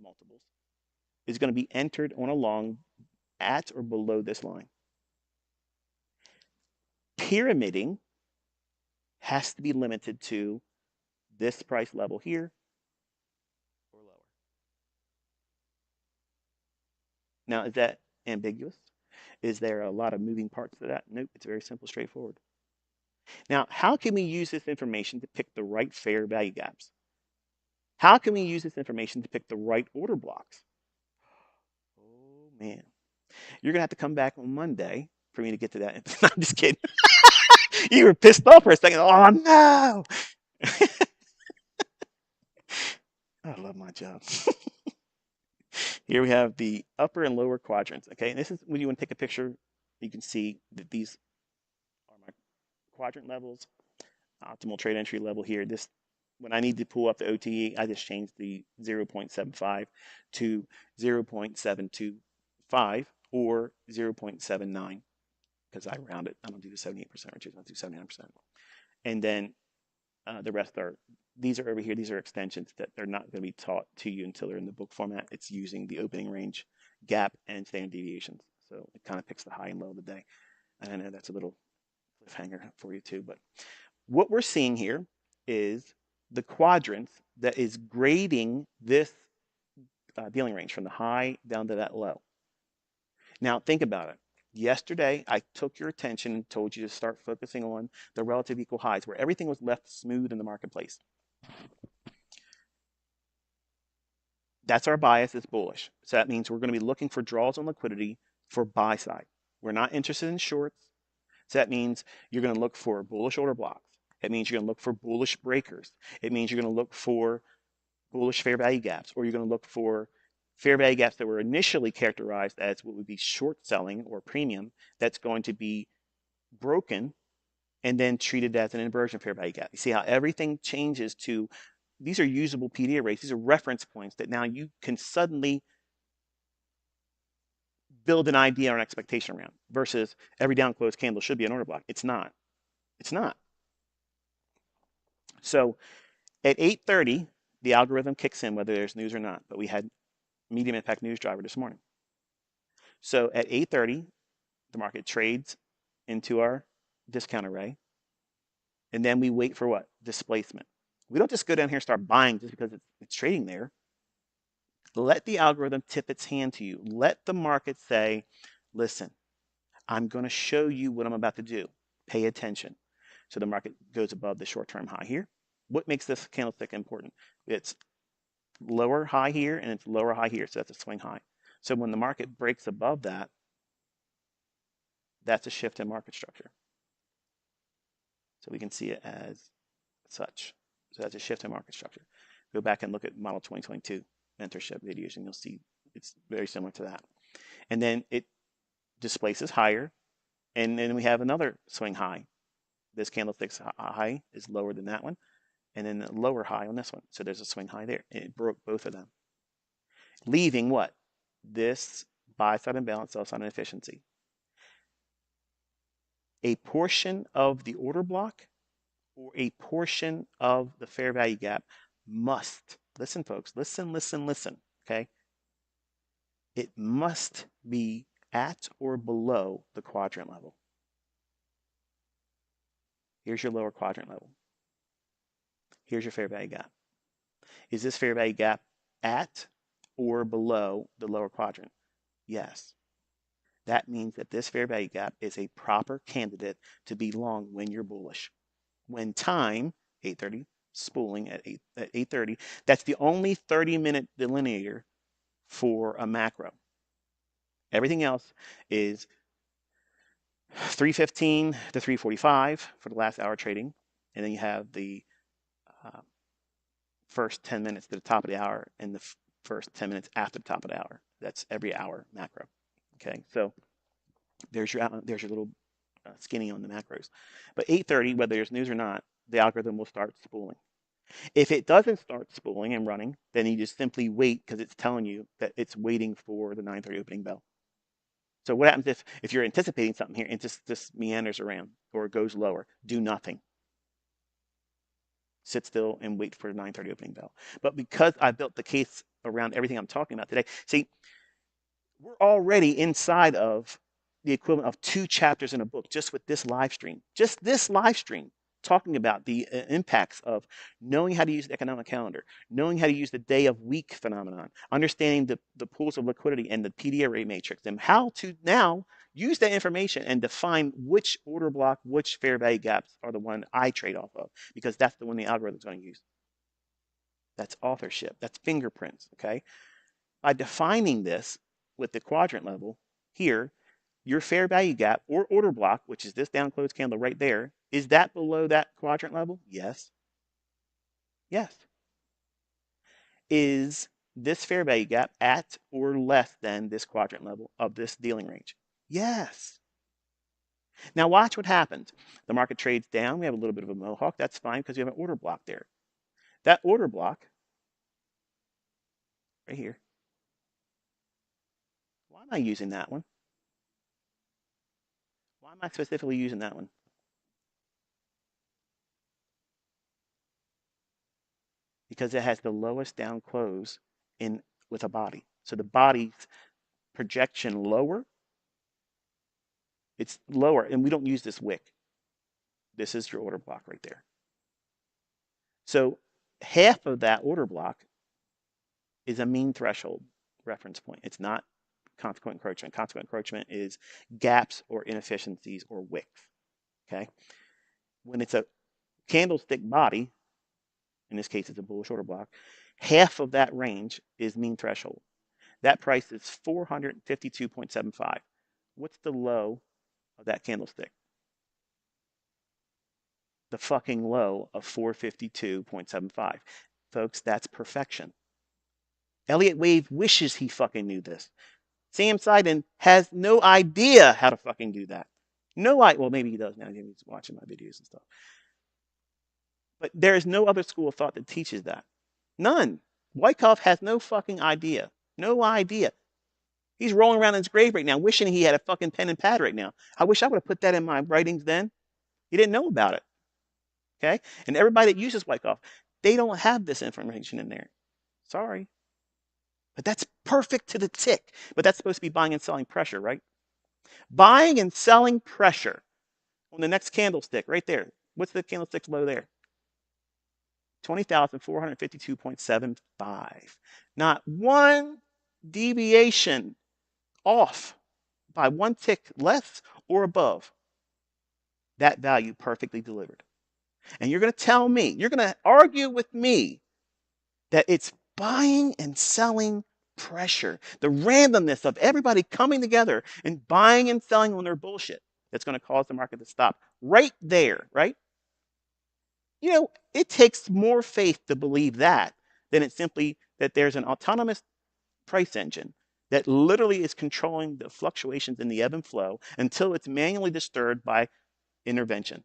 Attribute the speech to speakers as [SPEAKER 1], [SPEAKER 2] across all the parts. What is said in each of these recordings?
[SPEAKER 1] multiples, is going to be entered on a long at or below this line. Pyramiding has to be limited to this price level here or lower. Now, is that ambiguous? Is there a lot of moving parts to that? Nope, it's very simple, straightforward. Now, how can we use this information to pick the right fair value gaps? How can we use this information to pick the right order blocks? Oh man, you're gonna have to come back on Monday for me to get to that. I'm just kidding. You were pissed off for a second. Oh no! I love my job. Here we have the upper and lower quadrants. Okay, and this is when you want to take a picture. You can see that these are my quadrant levels. Optimal trade entry level here. This, when I need to pull up the OTE, I just change the 0.75 to 0.725 or 0.79 because I round it. I don't do the 78% I do 79%. And then the rest are, these are over here. These are extensions that they're not going to be taught to you until they're in the book format. It's using the opening range, gap, and standard deviations. So it kind of picks the high and low of the day. And I know that's a little cliffhanger for you too, but what we're seeing here is the quadrants that is grading this dealing range from the high down to that low. Now, think about it. Yesterday, I took your attention and told you to start focusing on the relative equal highs where everything was left smooth in the marketplace. That's our bias is bullish. So that means we're going to be looking for draws on liquidity for buy side. We're not interested in shorts. So that means you're going to look for bullish order blocks. It means you're going to look for bullish breakers. It means you're going to look for bullish fair value gaps, or you're going to look for fair value gaps that were initially characterized as what would be short selling or premium that's going to be broken and then treated as an inversion fair value gap. You see how everything changes to, these are usable PD arrays. These are reference points that now you can suddenly build an idea or an expectation around versus every down closed candle should be an order block. It's not. It's not. So at 8:30, the algorithm kicks in whether there's news or not, but we had medium impact news driver this morning. So at 8:30, the market trades into our discount array, and then we wait for what? Displacement. We don't just go down here and start buying just because it's trading there. Let the algorithm tip its hand to you. Let the market say, listen, I'm going to show you what I'm about to do. Pay attention. So the market goes above the short-term high here. What makes this candlestick important? It's lower high here and it's lower high here. So that's a swing high. So when the market breaks above that, that's a shift in market structure. So we can see it as such. So that's a shift in market structure. Go back and look at model 2022 mentorship videos and you'll see it's very similar to that. And then it displaces higher. And then we have another swing high. This candlestick's high is lower than that one. And then the lower high on this one. So there's a swing high there. And it broke both of them. Leaving what? This buy side imbalance, sell side inefficiency. A portion of the order block or a portion of the fair value gap must, listen folks, listen, okay? It must be at or below the quadrant level. Here's your lower quadrant level. Here's your fair value gap. Is this fair value gap at or below the lower quadrant? Yes. That means that this fair value gap is a proper candidate to be long when you're bullish. When time, 8:30, spooling at 8:30, that's the only 30-minute delineator for a macro. Everything else is 3:15 to 3:45 for the last hour trading, and then you have the first 10 minutes to the top of the hour and the first 10 minutes after the top of the hour. That's every hour macro. Okay, so there's your little skinny on the macros. But 8:30, whether there's news or not, the algorithm will start spooling. If it doesn't start spooling and running, then you just simply wait because it's telling you that it's waiting for the 9:30 opening bell. So what happens if you're anticipating something here and just meanders around or goes lower? Do nothing. Sit still and wait for the 9:30 opening bell. But because I built the case around everything I'm talking about today. See, we're already inside of the equivalent of 2 chapters in a book just with this live stream. Just this live stream talking about the impacts of knowing how to use the economic calendar, knowing how to use the day of week phenomenon, understanding the pools of liquidity and the PD array matrix, and how to now use that information and define which order block, which fair value gaps are the one I trade off of, because that's the one the algorithm is going to use. That's authorship. That's fingerprints, okay? By defining this with the quadrant level here, your fair value gap or order block, which is this down closed candle right there, is that below that quadrant level? Yes. Yes. Is this fair value gap at or less than this quadrant level of this dealing range? Yes. Now watch what happens. The market trades down. We have a little bit of a mohawk. That's fine because you have an order block there. That order block right here. Why am I using that one? Why am I specifically using that one? Because it has the lowest down close in with a body. So the body's projection lower, it's lower, and we don't use this wick. This is your order block right there. So half of that order block is a mean threshold reference point. It's not consequent encroachment. Consequent encroachment is gaps or inefficiencies or wicks. Okay. When it's a candlestick body, in this case it's a bullish order block, half of that range is mean threshold. That price is 452.75. What's the low of that candlestick? The fucking low of 452.75. Folks, that's perfection. Elliott Wave wishes he fucking knew this. Sam Seiden has no idea how to fucking do that. Well, maybe he does now. He's watching my videos and stuff. But there is no other school of thought that teaches that. None. Wyckoff has no fucking idea. No idea. He's rolling around in his grave right now, wishing he had a fucking pen and pad right now. I wish I would have put that in my writings then. He didn't know about it. Okay? And everybody that uses Wyckoff, they don't have this information in there. Sorry. But that's perfect to the tick. But that's supposed to be buying and selling pressure, right? Buying and selling pressure on the next candlestick right there. What's the candlestick low there? 20,452.75. Not one deviation off by one tick less or above. That value perfectly delivered. And you're going to tell me, you're going to argue with me that it's buying and selling pressure, the randomness of everybody coming together and buying and selling on their bullshit that's going to cause the market to stop right there, right? You know, it takes more faith to believe that than it's simply that there's an autonomous price engine that literally is controlling the fluctuations in the ebb and flow until it's manually disturbed by intervention.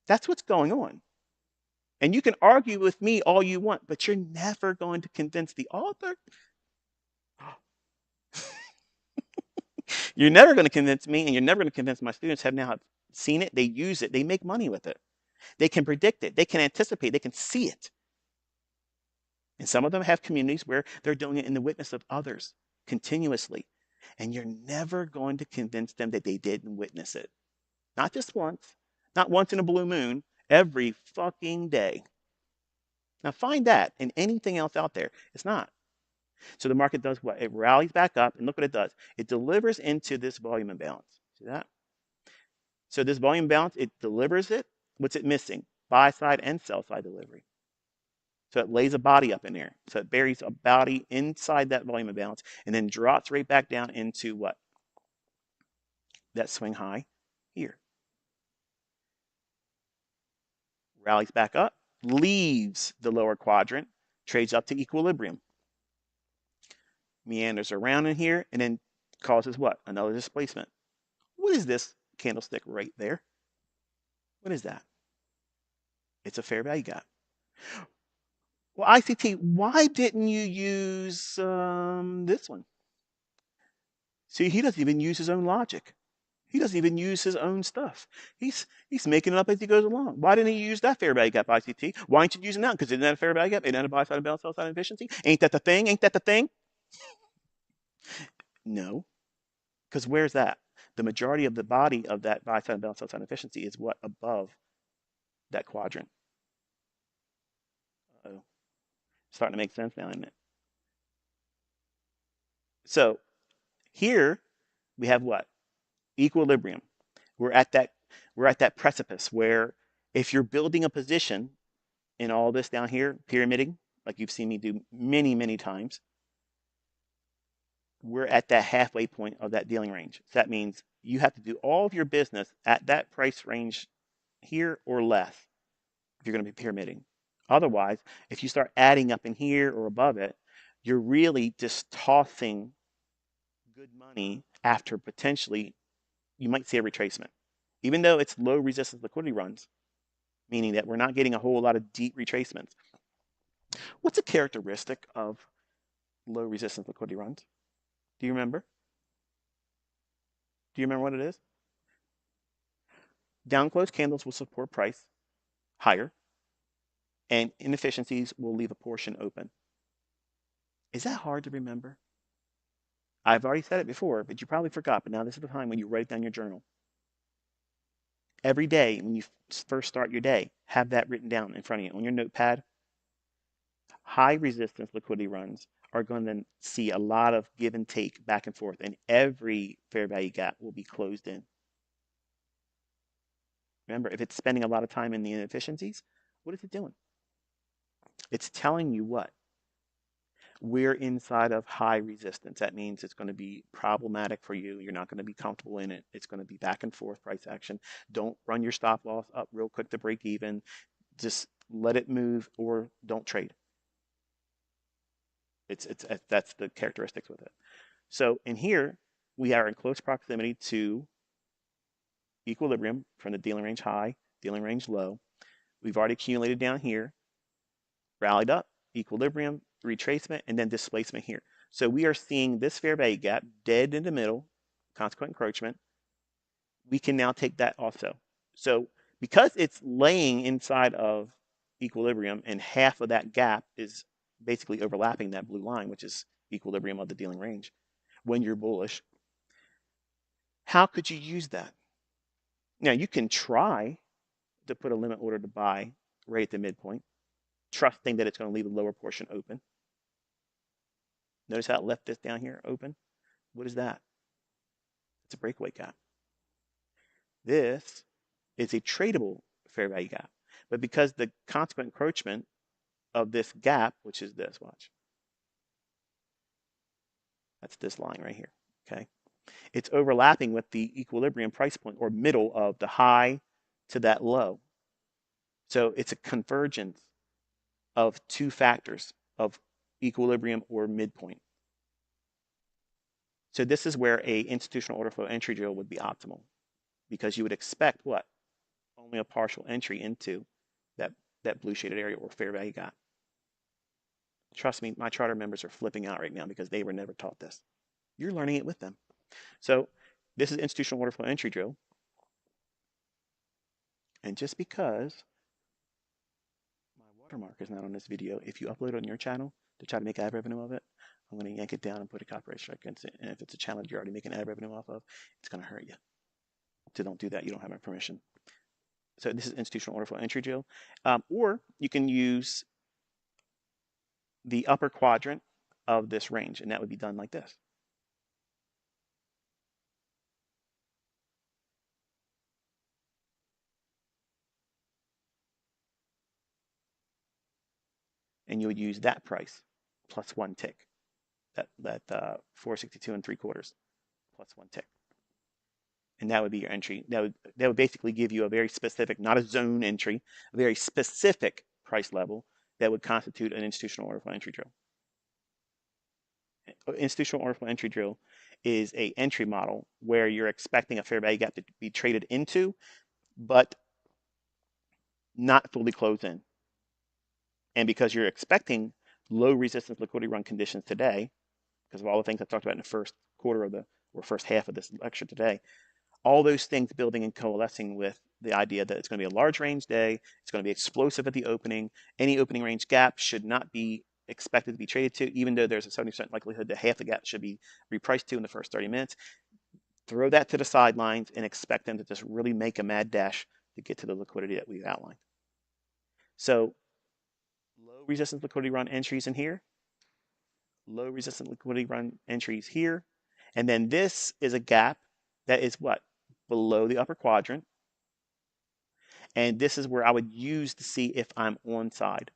[SPEAKER 1] That's what's going on. And you can argue with me all you want, but you're never going to convince the author. You're never going to convince me, and you're never going to convince my students have now seen it, they use it, they make money with it. They can predict it, they can anticipate, they can see it. And some of them have communities where they're doing it in the witness of others continuously. And you're never going to convince them that they didn't witness it. Not just once, not once in a blue moon, every fucking day. Now find that in anything else out there. It's not. So the market does what? It rallies back up, and look what it does. It delivers into this volume imbalance. See that? So this volume imbalance, it delivers it. What's it missing? Buy side and sell side delivery. So it lays a body up in there. So it buries a body inside that volume imbalance and then drops right back down into what? That swing high here. Rallies back up, leaves the lower quadrant, trades up to equilibrium. Meanders around in here and then causes what? Another displacement. What is this candlestick right there? What is that? It's a fair value gap. Well, ICT, why didn't you use this one? See, he doesn't even use his own logic. He doesn't even use his own stuff. He's making it up as he goes along. Why didn't he use that fair value gap ICT? Why aren't you using that? Because isn't that a fair value gap? Isn't that a buy side and sell side efficiency? Ain't that the thing? Ain't that the thing? No, because where's that? The majority of the body of that buy side and sell side efficiency is what above that quadrant. Uh-oh. Starting to make sense now, isn't it? So here we have what? Equilibrium. We're at that we're at that precipice where if you're building a position in all this down here, pyramiding, like you've seen me do many, many times, we're at that halfway point of that dealing range. So that means you have to do all of your business at that price range here or less if you're going to be pyramiding. Otherwise, if you start adding up in here or above it, you're really just tossing good money after potentially you might see a retracement. Even though it's low resistance liquidity runs, meaning that we're not getting a whole lot of deep retracements. What's a characteristic of low resistance liquidity runs? Do you remember? Do you remember what it is? Down close candles will support price higher, and inefficiencies will leave a portion open. Is that hard to remember? I've already said it before, but you probably forgot. But now this is the time when you write it down in your journal. Every day when you first start your day, have that written down in front of you on your notepad. High resistance liquidity runs are going to see a lot of give and take back and forth, and every fair value gap will be closed in. Remember, if it's spending a lot of time in the inefficiencies, what is it doing? It's telling you what? We're inside of high resistance. That means it's going to be problematic for you. You're not going to be comfortable in it. It's going to be back and forth price action. Don't run your stop loss up real quick to break even. Just let it move or don't trade. That's the characteristics with it. So in here, we are in close proximity to equilibrium from the dealing range high, dealing range low. We've already accumulated down here, rallied up, equilibrium, retracement, and then displacement here. So we are seeing this fair value gap dead in the middle, consequent encroachment. We can now take that also. So because it's laying inside of equilibrium and half of that gap is basically overlapping that blue line, which is equilibrium of the dealing range, when you're bullish, how could you use that? Now you can try to put a limit order to buy right at the midpoint, trusting that it's going to leave the lower portion open. Notice how it left this down here open? What is that? It's a breakaway gap. This is a tradable fair value gap. But because the consequent encroachment of this gap, which is this, watch. That's this line right here, okay? It's overlapping with the equilibrium price point or middle of the high to that low. So it's a convergence of two factors of equilibrium or midpoint. So this is where a institutional order flow entry drill would be optimal because you would expect what? Only a partial entry into that blue shaded area or fair value gap. Trust me, my charter members are flipping out right now because they were never taught this. You're learning it with them. So this is institutional order flow entry drill. And just because my watermark is not on this video, if you upload it on your channel to try to make ad revenue of it, I'm going to yank it down and put a copyright strike against it. And if it's a channel you're already making ad revenue off of, it's going to hurt you. So don't do that. You don't have my permission. So this is institutional order flow entry drill. Or you can use the upper quadrant of this range, and that would be done like this. And you would use that price plus one tick, that 462 3/4 plus one tick. And that would be your entry. That would basically give you a very specific, not a zone entry, a very specific price level that would constitute an institutional order flow entry drill. Institutional order flow entry drill is a entry model where you're expecting a fair value gap to be traded into, but not fully closed in. And because you're expecting low resistance liquidity run conditions today, because of all the things I talked about in the first quarter of or first half of this lecture today, All those things building and coalescing with the idea that it's going to be a large range day, it's going to be explosive at the opening. Any opening range gap should not be expected to be traded to, even though there's a 70% likelihood that half the gap should be repriced to in the first 30 minutes. Throw that to the sidelines and expect them to just really make a mad dash to get to the liquidity that we've outlined. So low resistance liquidity run entries in here, low resistance liquidity run entries here, and then this is a gap that is what? Below the upper quadrant. And this is where I would use to see if I'm on side.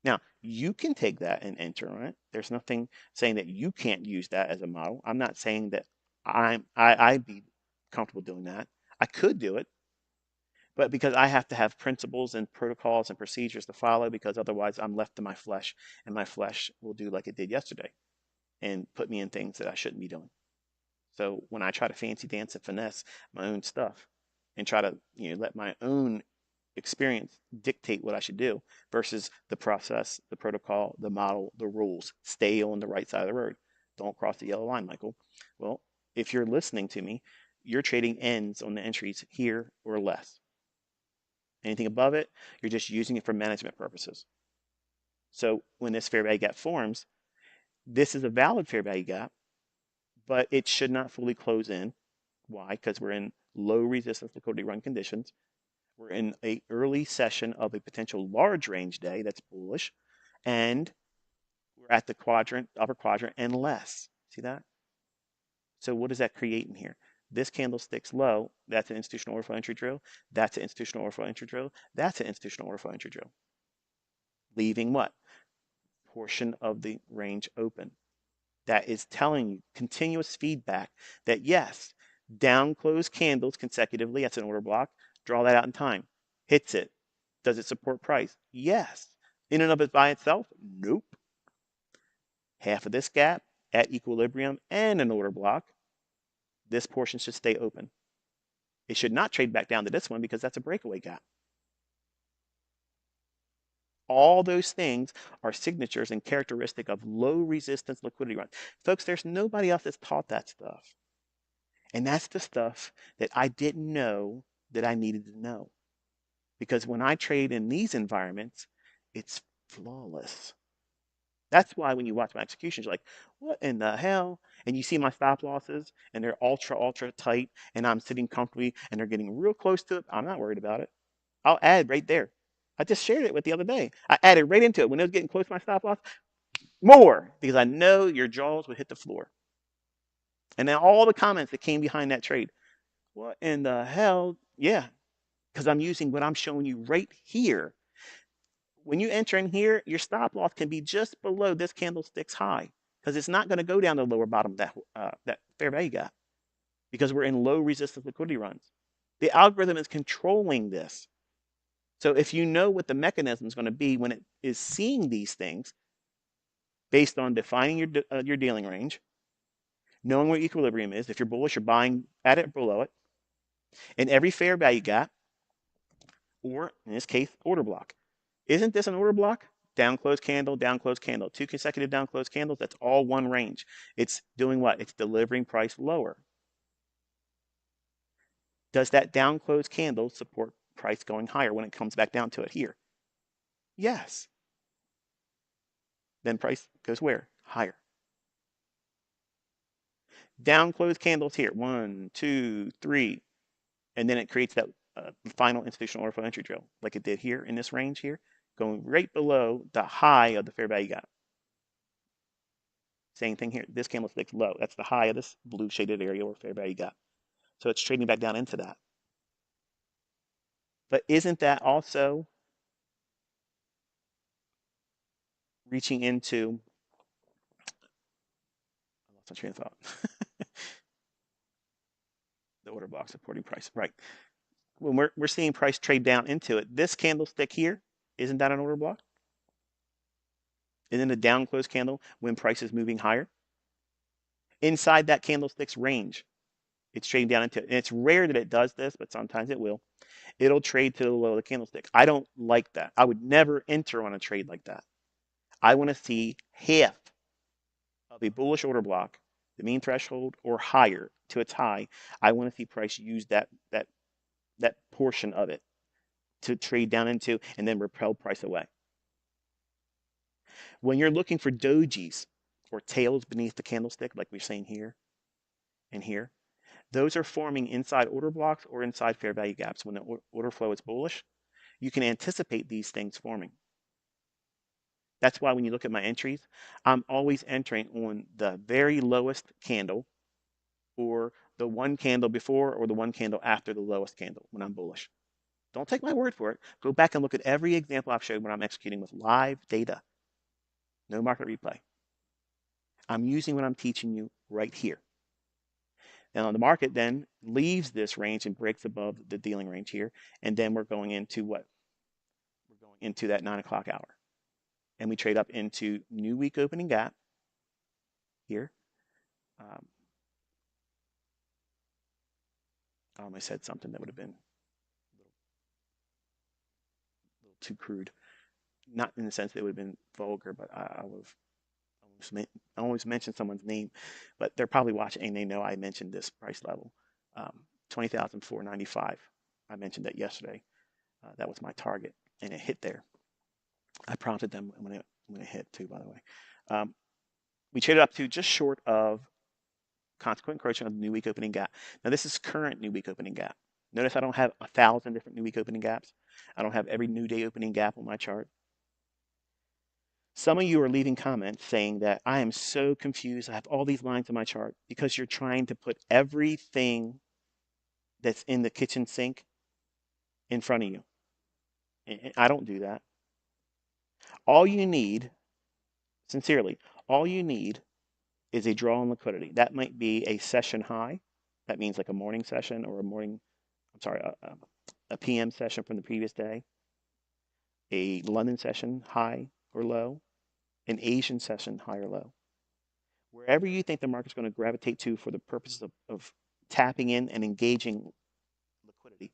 [SPEAKER 1] Now, you can take that and enter on it. There's nothing saying that you can't use that as a model. I'm not saying that I'd be comfortable doing that. I could do it, but because I have to have principles and protocols and procedures to follow, because otherwise I'm left to my flesh, and my flesh will do like it did yesterday and put me in things that I shouldn't be doing. So when I try to fancy dance and finesse my own stuff and try to let my own experience dictate what I should do versus the process, the protocol, the model, the rules, stay on the right side of the road. Don't cross the yellow line, Michael. Well, if you're listening to me, you're trading ends on the entries here or less. Anything above it, you're just using it for management purposes. So when this fair value gap forms, this is a valid fair value gap, but it should not fully close in. Why? Because we're in low resistance liquidity run conditions. We're in an early session of a potential large range day that's bullish, and we're at the quadrant, upper quadrant, and less. See that? So what does that create in here? This candlestick's low. That's an institutional order flow entry drill. That's an institutional order flow entry drill. That's an institutional order flow entry drill. Leaving what? Portion of the range open. That is telling you continuous feedback that yes, down close candles consecutively, that's an order block. Draw that out in time. Hits it. Does it support price? Yes. In and of it by itself? Nope. Half of this gap at equilibrium and an order block. This portion should stay open. It should not trade back down to this one because that's a breakaway gap. All those things are signatures and characteristic of low resistance liquidity runs. Folks, there's nobody else that's taught that stuff. And that's the stuff that I didn't know that I needed to know. Because when I trade in these environments, it's flawless. That's why when you watch my executions, you're like, what in the hell? And you see my stop losses and they're ultra tight and I'm sitting comfortably and they're getting real close to it. I'm not worried about it. I'll add right there. I just shared it with the other day. I added right into it. When it was getting close to my stop loss, more, because I know your jaws would hit the floor. And then all the comments that came behind that trade. What in the hell? Yeah, because I'm using what I'm showing you right here. When you enter in here, your stop loss can be just below this candlestick's high because it's not going to go down the lower bottom of that fair value gap because we're in low resistance liquidity runs. The algorithm is controlling this. So if you know what the mechanism is going to be when it is seeing these things based on defining your dealing range, knowing where equilibrium is, if you're bullish, you're buying at it or below it, in every fair value gap, or in this case, order block. Isn't this an order block? Down close candle, down close candle. 2 consecutive down close candles, that's all one range. It's doing what? It's delivering price lower. Does that down close candle support price going higher when it comes back down to it here? Yes. Then price goes where? Higher. Down close candles here. 1, 2, 3. And then it creates that final institutional order flow entry drill like it did here in this range here, going right below the high of the fair value gap. Same thing here. This candlestick's low. That's the high of this blue shaded area or fair value gap. So it's trading back down into that. But isn't that also reaching into, I lost my train of thought. The order block supporting price, right. When we're seeing price trade down into it, this candlestick here, isn't that an order block? Isn't a down close candle when price is moving higher? Inside that candlestick's range, it's trading down into it. And it's rare that it does this, but sometimes it will. It'll trade to the low of the candlestick. I don't like that. I would never enter on a trade like that. I want to see half of a bullish order block the mean threshold, or higher to its high, I want to see price use that portion of it to trade down into and then repel price away. When you're looking for dojis or tails beneath the candlestick, like we're saying here and here, those are forming inside order blocks or inside fair value gaps. When the order flow is bullish, you can anticipate these things forming. That's why when you look at my entries, I'm always entering on the very lowest candle or the one candle before or the one candle after the lowest candle when I'm bullish. Don't take my word for it. Go back and look at every example I've showed when I'm executing with live data. No market replay. I'm using what I'm teaching you right here. Now the market then leaves this range and breaks above the dealing range here. And then we're going into what? We're going into that 9 o'clock hour. And we trade up into new week opening gap here. I almost said something that would have been a little too crude. Not in the sense that it would have been vulgar, but I almost mentioned someone's name, but they're probably watching and they know I mentioned this price level, 20,495. I mentioned that yesterday. That was my target, and it hit there. I prompted them when it hit too, by the way. We traded up to just short of consequent encroachment of the new week opening gap. Now this is current new week opening gap. Notice I don't have 1,000 different new week opening gaps. I don't have every new day opening gap on my chart. Some of you are leaving comments saying that I am so confused. I have all these lines in my chart because you're trying to put everything that's in the kitchen sink in front of you. I don't do that. All you need, sincerely, all you need is a draw on liquidity. That might be a session high. That means like a morning session or a PM session from the previous day, a London session high or low, an Asian session high or low. Wherever you think the market's going to gravitate to for the purposes of tapping in and engaging liquidity.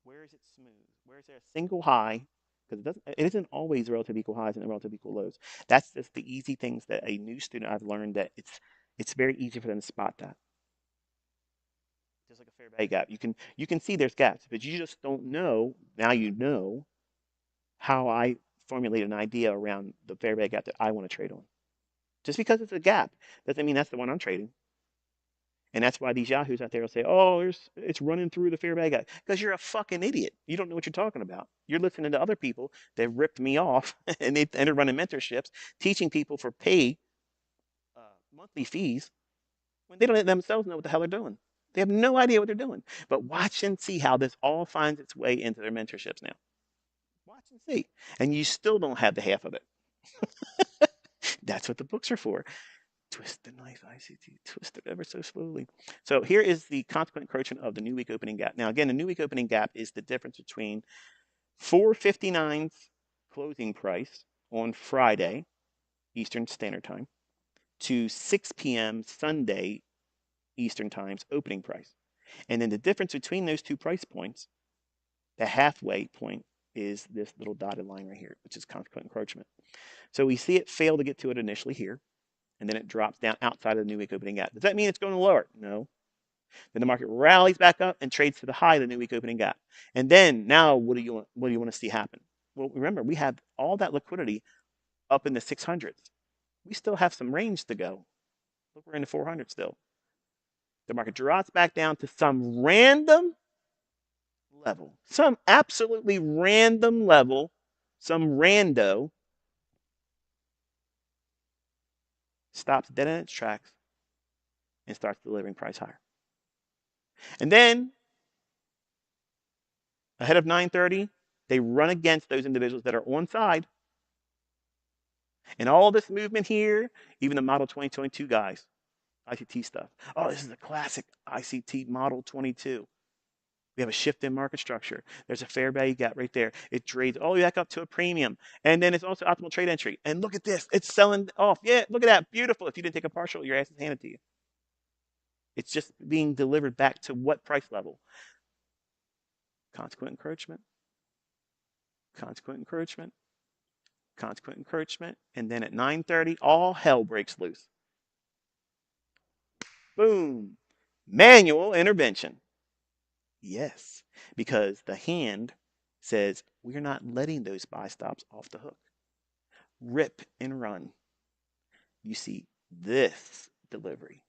[SPEAKER 1] Where is it smooth? Where is there a single high? Because it isn't always relative equal highs and relative equal lows. That's just the easy things that a new student I've learned that it's very easy for them to spot that. Just like a fair value gap. You can see there's gaps, but you just don't know, now you know how I formulate an idea around the fair value gap that I want to trade on. Just because it's a gap doesn't mean that's the one I'm trading. And that's why these yahoos out there will say, oh, it's running through the fair value gap. Because you're a fucking idiot. You don't know what you're talking about. You're listening to other people that ripped me off and they ended running mentorships, teaching people for pay monthly fees when they don't themselves know what the hell they're doing. They have no idea what they're doing. But watch and see how this all finds its way into their mentorships now. Watch and see. And you still don't have the half of it. That's what the books are for. Twist the knife, ICT, twist it ever so slowly. So here is the consequent encroachment of the new week opening gap. Now, again, the new week opening gap is the difference between 4:59's closing price on Friday, Eastern Standard Time, to 6 p.m. Sunday, Eastern Time's opening price. And then the difference between those two price points, the halfway point, is this little dotted line right here, which is consequent encroachment. So we see it fail to get to it initially here, and then it drops down outside of the new week opening gap. Does that mean it's going lower? No. Then the market rallies back up and trades to the high of the new week opening gap. And then now what do you want to see happen? Well, remember, we have all that liquidity up in the 600s. We still have some range to go. Look, we're in the 400s still. The market drops back down to some random level, some absolutely random level, some rando, stops dead in its tracks and starts delivering price higher. And then ahead of 9:30, they run against those individuals that are on side. And all this movement here, even the Model 2022 guys, ICT stuff. Oh, this is a classic ICT Model 22. We have a shift in market structure. There's a fair value gap right there. It trades all the way back up to a premium. And then it's also optimal trade entry. And look at this. It's selling off. Yeah, look at that. Beautiful. If you didn't take a partial, your ass is handed to you. It's just being delivered back to what price level? Consequent encroachment. Consequent encroachment. Consequent encroachment. And then at 9:30, all hell breaks loose. Boom. Manual intervention. Yes, because the hand says we're not letting those buy stops off the hook. Rip and run. You see this delivery.